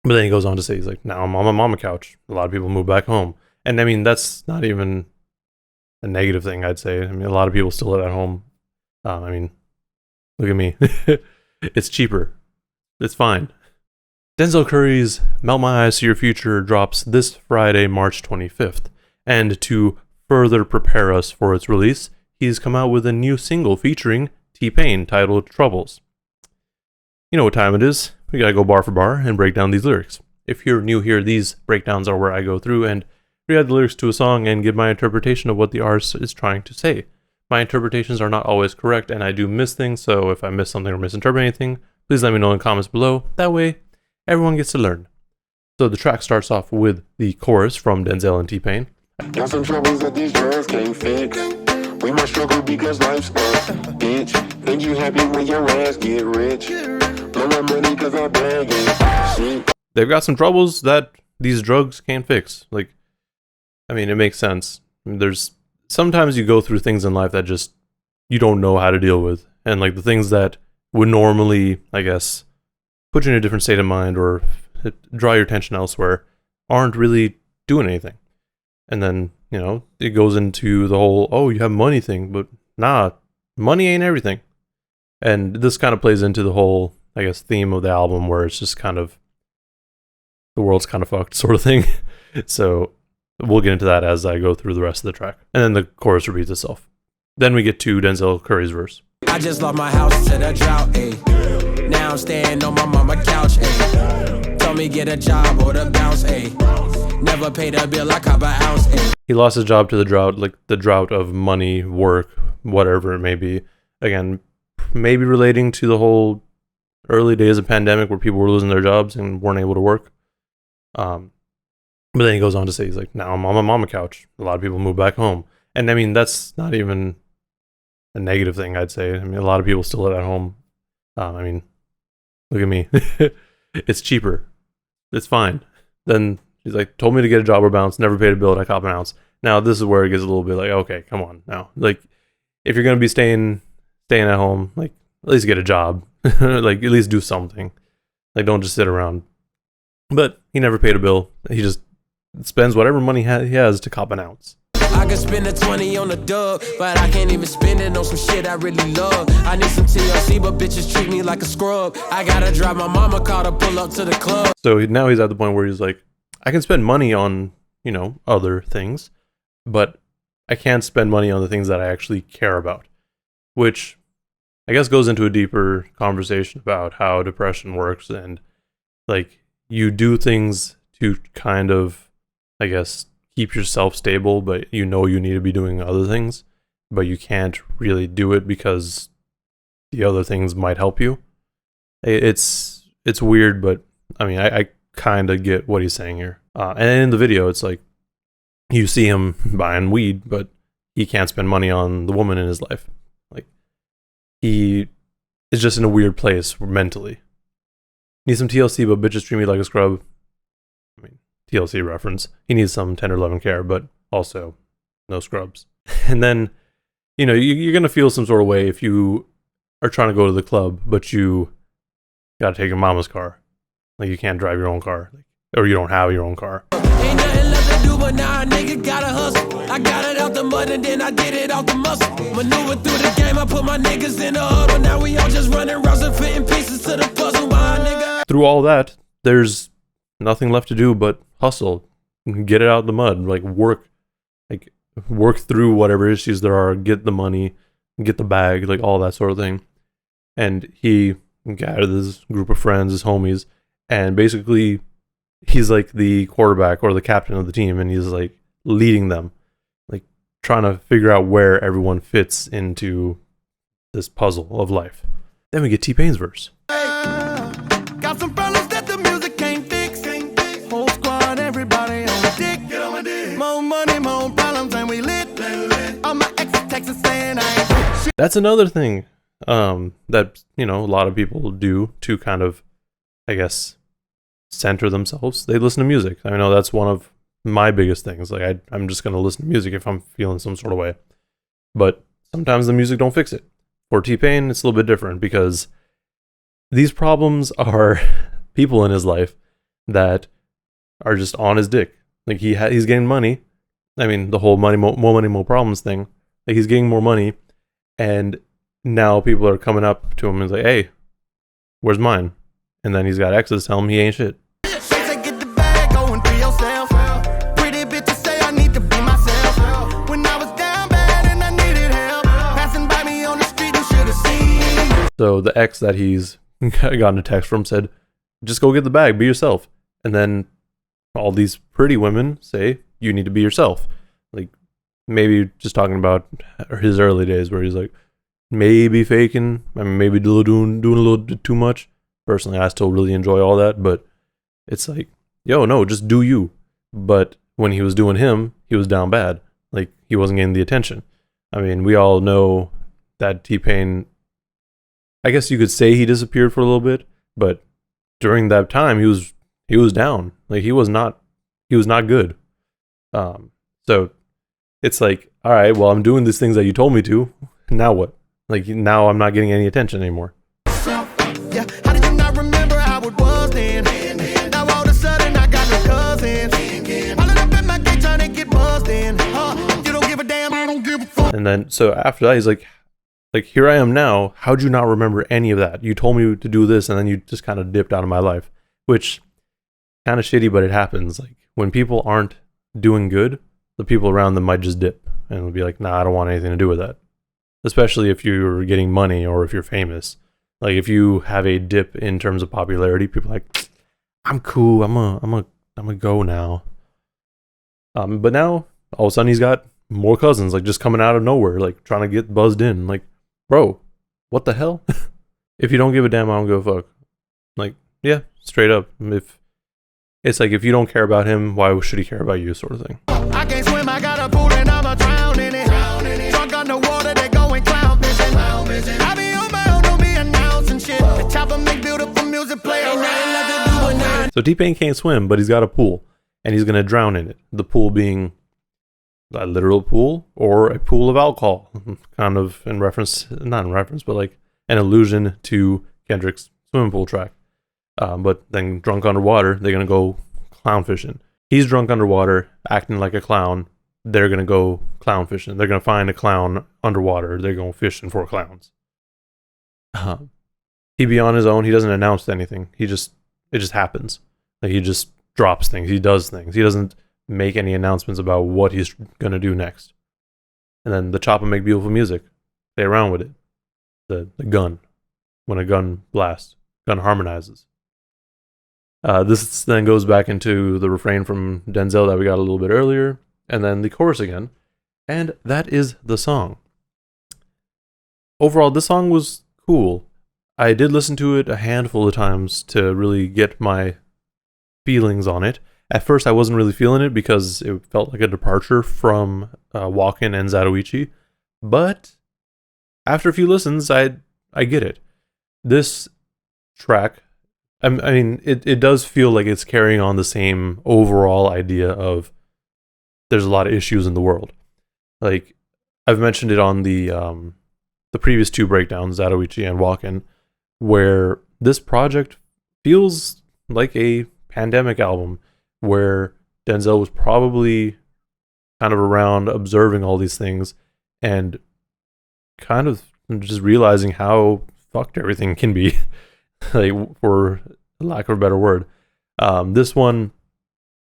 But then he goes on to say, he's like, now I'm on my mama couch. A lot of people move back home. And I mean, that's not even a negative thing, I'd say. I mean, a lot of people still live at home. I mean, look at me. It's cheaper. It's fine. Denzel Curry's Melt My Eyes to Your Future drops this Friday, March 25th. And to further prepare us for its release, he's come out with a new single featuring T-Pain titled Troubles. You know what time it is. We gotta go bar for bar and break down these lyrics. If you're new here, these breakdowns are where I go through and read the lyrics to a song and give my interpretation of what the artist is trying to say. My interpretations are not always correct, and I do miss things, so if I miss something or misinterpret anything, please let me know in the comments below. That way, everyone gets to learn. So the track starts off with the chorus from Denzel and T-Pain. Got some troubles that these drugs can't fix. We must struggle because life's a bitch. Think you happy when your ass get rich. Blow my money cause I bag it. Shit. They've got some troubles that these drugs can't fix. Like, I mean, it makes sense. I mean, there's sometimes you go through things in life that just you don't know how to deal with. And like the things that would normally, I guess, put you in a different state of mind or draw your attention elsewhere aren't really doing anything. And then, you know, it goes into the whole, oh, you have money thing, but nah, money ain't everything. And this kind of plays into the whole, I guess, theme of the album where it's just kind of, the world's kind of fucked sort of thing. So we'll get into that as I go through the rest of the track. And then the chorus repeats itself. Then we get to Denzel Curry's verse. I just lost my house to the drought, ayy. Now I'm staying on my mama couch, ayy. Told me get a job or the bounce, ayy. Never paid a bill, I cop an ounce, ayy. He lost his job to the drought, like the drought of money, work, whatever it may be. Again, maybe relating to the whole early days of pandemic where people were losing their jobs and weren't able to work. But then he goes on to say, he's like, now I'm on my mama couch. A lot of people move back home. And I mean, that's not even a negative thing, I'd say. I mean, a lot of people still live at home. I mean, look at me. It's cheaper. It's fine. Then he's like, told me to get a job or bounce, never paid a bill, I cop an ounce. Now, this is where it gets a little bit like, okay, come on now. Like, if you're going to be staying at home, like, at least get a job. Like, at least do something. Like, don't just sit around. But he never paid a bill. He just spends whatever money he has to cop an ounce. I could spend a 20 on a dub, but I can't even spend it on some shit I really love. I need some TLC, but bitches treat me like a scrub. I gotta drive my mama car to pull up to the club. So now he's at the point where he's like, I can spend money on, you know, other things, but I can't spend money on the things that I actually care about, which I guess goes into a deeper conversation about how depression works and like you do things to kind of, I guess, keep yourself stable, but you know you need to be doing other things, but you can't really do it because the other things might help you. It's weird, but I mean, I kind of get what he's saying here. And in the video, it's like you see him buying weed, but he can't spend money on the woman in his life. Like he is just in a weird place mentally. Need some TLC, but bitches treat me like a scrub. I mean, TLC reference. He needs some tender love and care, but also no scrubs. And then, you know, you're going to feel some sort of way if you are trying to go to the club, but you got to take your mama's car. Like, you can't drive your own car. Or you don't have your own car. Ain't nothing left to do, but now a nigga gotta hustle. I got it out the mud and then I did it out the muscle. Maneuver through the game, I put my niggas in the huddle. Now we all just running rounds and fitting pieces to the puzzle. My nigga. Through all that, there's nothing left to do but hustle. Get it out of the mud. Like, work through whatever issues there are. Get the money. Get the bag. Like, all that sort of thing. And he gathered this group of friends, his homies, and basically he's like the quarterback or the captain of the team, and he's like leading them, like trying to figure out where everyone fits into this puzzle of life. Then we get T-Pain's verse. Got some problems that the music can't fix. Whole squad, everybody on the dick. Get on my dick. More money, more problems, and we lit. All my exes texting saying I ain't shit. That's another thing that, you know, a lot of people do to kind of, I guess, center themselves. They listen to music. I know that's one of my biggest things. Like, I'm just going to listen to music if I'm feeling some sort of way. But sometimes the music don't fix it. For T-Pain, it's a little bit different because these problems are people in his life that are just on his dick. Like he's getting money. I mean, the whole more money, more problems thing. Like he's getting more money, and now people are coming up to him and like, "Hey, where's mine?" And then he's got exes tell him he ain't shit. She say get the bag, going for yourself. Pretty bitches say I need to be myself. When I was down bad and I needed help, passing by me on the street, you should have seen. So the ex that he's gotten a text from said, "Just go get the bag, be yourself." And then all these pretty women say, "You need to be yourself." Like maybe just talking about his early days where he's like maybe faking, I mean maybe doing a little bit too much. Personally, I still really enjoy all that, but it's like, yo, no, just do you. But when he was doing him, he was down bad. Like, he wasn't getting the attention. I mean, we all know that T-Pain, I guess you could say he disappeared for a little bit, but during that time, he was down. Like, he was not good. So it's like, all right, well, I'm doing these things that you told me to. Now what? Like, now I'm not getting any attention anymore. Yeah, how did you not remember how it was then? Now all of a sudden I got no cousins. All up in my gate trying to get buzzed in. You don't give a damn, I don't give a fuck. And then, so after that, he's like, here I am now. How'd you not remember any of that? You told me to do this, and then you just kind of dipped out of my life, which kind of shitty, but it happens. Like when people aren't doing good, the people around them might just dip and will be like, nah, I don't want anything to do with that. Especially if you're getting money or if you're famous. Like if you have a dip in terms of popularity, people are like, I'm cool. I'm a go now. But now all of a sudden he's got more cousins, like just coming out of nowhere, like trying to get buzzed in. Like, bro, what the hell? If you don't give a damn, I don't give a fuck. Like, yeah, straight up. If it's like, if you don't care about him, why should he care about you, sort of thing. I can't swim, I got a pool and I'ma drown in it. Drunk on the water, they going clown fishing. I be on my own, don't be announcing shit. The chopper make beautiful music play around. So T-Pain can't swim, but he's got a pool, and he's gonna drown in it. The pool being a literal pool or a pool of alcohol, kind of in reference, not in reference, but like an allusion to Kendrick's swimming pool track. But then drunk underwater, they're gonna go clown fishing. He's drunk underwater, acting like a clown. They're gonna go clown fishing. They're gonna find a clown underwater. They're going fishing for clowns. He be on his own. He doesn't announce anything. It just happens. Like he just drops things. He does things. He doesn't make any announcements about what he's gonna do next. And then the chopper make beautiful music. Play around with it. The gun, when a gun blasts, gun harmonizes. This then goes back into the refrain from Denzel that we got a little bit earlier, and then the chorus again, and that is the song. Overall, this song was cool. I did listen to it a handful of times to really get my feelings on it. At first, I wasn't really feeling it because it felt like a departure from Walkin' and Zatoichi, but after a few listens, I get it. This track, I mean, it does feel like it's carrying on the same overall idea of there's a lot of issues in the world. Like, I've mentioned it on the previous two breakdowns, Zatoichi and Walkin', where this project feels like a pandemic album where Denzel was probably kind of around observing all these things and kind of just realizing how fucked everything can be. Like, for lack of a better word. This one,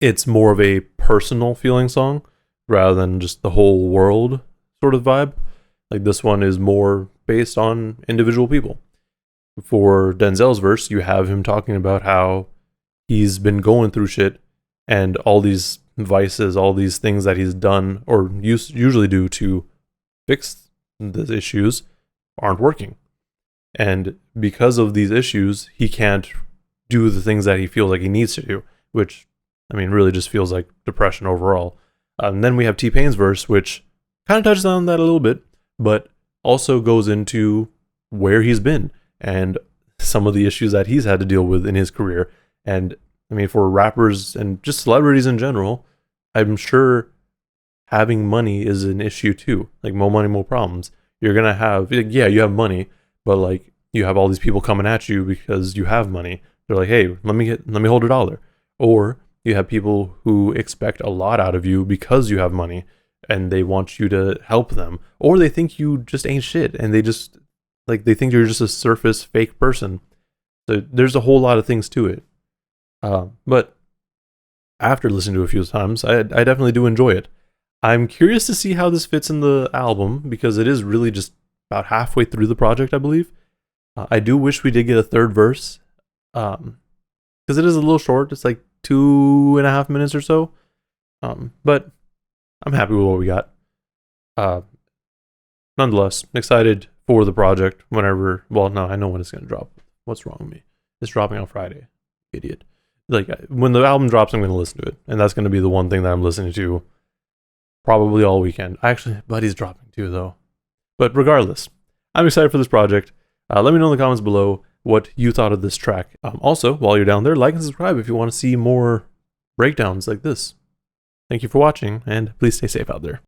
it's more of a personal feeling song rather than just the whole world sort of vibe. Like, this one is more based on individual people. For Denzel's verse, you have him talking about how he's been going through shit and all these vices, all these things that he's done or usually do to fix the issues aren't working. And because of these issues, he can't do the things that he feels like he needs to do, which, I mean, really just feels like depression overall. And then we have T-Pain's verse, which kind of touches on that a little bit, but also goes into where he's been and some of the issues that he's had to deal with in his career. And I mean, for rappers and just celebrities in general, I'm sure having money is an issue too. Like, more money, more problems. You're going to have, yeah, you have money, but like, you have all these people coming at you because you have money. They're like, hey, let me hold $1. Or you have people who expect a lot out of you because you have money and they want you to help them. Or they think you just ain't shit and they just, like, they think you're just a surface fake person. So there's a whole lot of things to it. But after listening to it a few times, I definitely do enjoy it. I'm curious to see how this fits in the album because it is really just about halfway through the project, I believe. I do wish we did get a third verse because it is a little short. It's like 2.5 minutes or so. But I'm happy with what we got. Nonetheless, excited for the project whenever. Well, no, I know when it's going to drop. What's wrong with me? It's dropping on Friday. Idiot. Like, when the album drops, I'm going to listen to it. And that's going to be the one thing that I'm listening to probably all weekend. Actually, Buddy's dropping too, though. But regardless, I'm excited for this project. Let me know in the comments below what you thought of this track. Also, while you're down there, like and subscribe if you want to see more breakdowns like this. Thank you for watching, and please stay safe out there.